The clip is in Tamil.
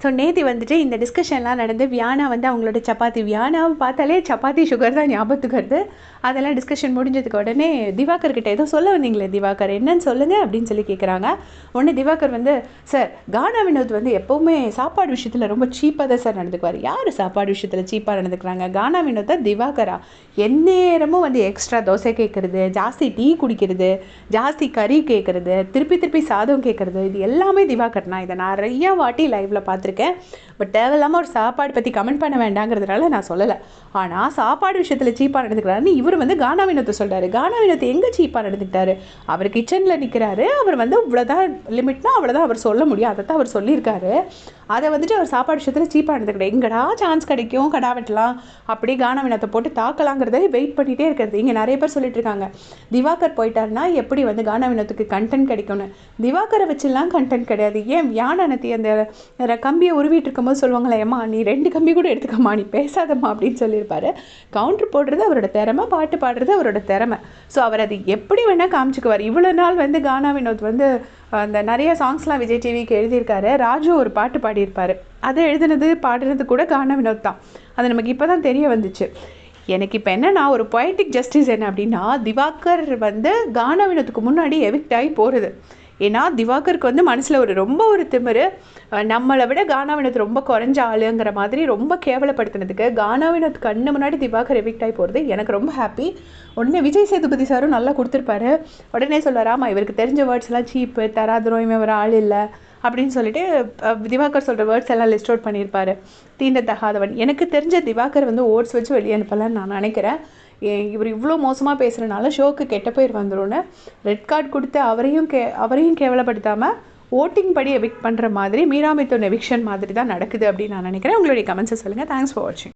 ஸோ நேற்று வந்துட்டு இந்த டிஸ்கஷன்லாம் நடந்து வியானா வந்து அவங்களோட வியானாவை பார்த்தாலே சப்பாத்தி சுகர் தான் ஞாபகத்துக்கு வருது. அதெல்லாம் டிஸ்கஷன் முடிஞ்சதுக்கு உடனே திவாகர்கிட்ட ஏதோ சொல்ல வந்தீங்களே திவாகர், என்னன்னு சொல்லுங்கள் அப்படின்னு சொல்லி கேட்குறாங்க. உடனே திவாகர் வந்து, சார் கானா வினோத் வந்து எப்போவுமே சாப்பாடு விஷயத்தில் ரொம்ப சீப்பாக தான் சார் நடந்துக்குவார். யார் சாப்பாடு விஷயத்தில் சீப்பாக நடந்துக்கிறாங்க? கானா வினோத்தா திவாகரா? எந்நேரமும் வந்து எக்ஸ்ட்ரா தோசை கேட்குறது, ஜாஸ்தி டீ குடிக்கிறது, ஜாஸ்தி கறி கேட்குறது, திருப்பி சாதம் கேட்குறது, இது எல்லாமே திவாகர். நான் இதை நிறையா வாட்டி லைவில் பார்த்துருக்கேன். பட் தேவையில்லாமல் ஒரு சாப்பாடு பற்றி கமெண்ட் பண்ண வேண்டாங்கிறதுனால நான் சொல்லலை. ஆனால் சாப்பாடு விஷயத்தில் சீப்பாக நடந்துக்கிறாருன்னு இவர் வந்து கானா வினோத்தை சொல்கிறாரு. கானா வினோத் எங்கே சீப்பாக நடந்துக்கிட்டாரு? அவர் கிச்சனில் நிற்கிறாரு. அவர் வந்து இவ்வளோதான் லிமிட்னா அவ்வளோதான் அவர் சொல்ல முடியும். அதை தான் அவர் சொல்லியிருக்காரு. அதை வந்துட்டு அவர் சாப்பாடு விஷயத்தில் சீப்பாக நடந்துக்கிட்டாரு. எங்கடா சான்ஸ் கிடைக்கும் கடா வெட்டலாம், அப்படியே கானா வினோத்தை போட்டு தாக்கலாங்கிறத வெயிட் பண்ணிகிட்டே இருக்கிறது. இங்கே நிறைய பேர் சொல்லிட்டு இருக்காங்க, திவாகர் போயிட்டாருன்னா எப்படி வந்து கானா வினோத்துக்கு கண்டென்ட் கிடைக்கும்னு. திவாகரை வச்சுலாம் கண்டென்ட் கிடையாது. ஏன் வியானத்தி அந்த கம்பியை உருவிட்டு இருக்கும்போது சொல்லுவாங்களே, ஏம்மா நீ 2 கம்பி கூட எடுத்துக்கம்மா, நீ பேசாதம்மா அப்படின்னு சொல்லியிருப்பாரு. கவுண்டர் போடுறது அவரோட திறமை, பாட்டு பாடுறது அவரோட திறமை. ஸோ அவர் அது எப்படி வேணால் காமிச்சுக்குவார். இவ்வளோ நாள் வந்து கானா வினோத் வந்து அந்த நிறைய சாங்ஸ்லாம் விஜய் டிவிக்கு எழுதியிருக்காரு. ராஜு ஒரு பாட்டு பாடியிருப்பார். அதை எழுதுனது பாடுறது கூட கானா வினோத் தான். அது நமக்கு இப்போ தான் தெரிய வந்துச்சு. எனக்கு இப்போ என்னன்னா ஒரு பொயட்டிக் ஜஸ்டிஸ் என்ன அப்படின்னா, திவாகர் வந்து கானா வினோத்துக்கு முன்னாடி எவிக்ட் ஆகி போகிறது. ஏன்னா திவாகருக்கு வந்து மனசில் ரொம்ப ஒரு திமிரு. நம்மளை விட கானா வினோத் ரொம்ப குறைஞ்ச ஆளுங்கிற மாதிரி ரொம்ப கேவலப்படுத்தினதுக்கு கானா வினோத் கண்ணு முன்னாடி திவாகர் எவிக்ட் ஆகி போகிறது எனக்கு ரொம்ப ஹாப்பி. உடனே விஜய் சேதுபதி சாரும் நல்லா கொடுத்துருப்பாரு. உடனே சொல்லுவார், ஆமாம் இவருக்கு தெரிஞ்ச வேர்ட்ஸ்லாம் சீப்பு, தராதரம், இவன் ஒரு ஆள் இல்லை அப்படின்னு சொல்லிட்டு திவாகர் சொல்கிற வேர்ட்ஸ் எல்லாம் லிஸ்ட் அவுட் பண்ணியிருப்பார். தீண்டத்தகாதவன். எனக்கு தெரிஞ்ச திவாகர் வந்து ஓட்ஸ் வச்சு வெளியே அனுப்பலான்னு நான் நினைக்கிறேன். இவர் இவ்வளோ மோசமாக பேசுகிறனால ஷோக்கு கெட்ட பேர் வந்துடும்னு ரெட் கார்டு கொடுத்து அவரையும் கேவலப்படுத்தாமல் ஓட்டிங் படி எவிக்ட் பண்ணுற மாதிரி மீரா மிதுன் எவிக்ஷன் மாதிரி தான் நடக்குது அப்படின்னு நான் நினைக்கிறேன். உங்களுடைய கமெண்ட்ஸை சொல்லுங்கள். தேங்க்ஸ் ஃபார் வாட்சிங்.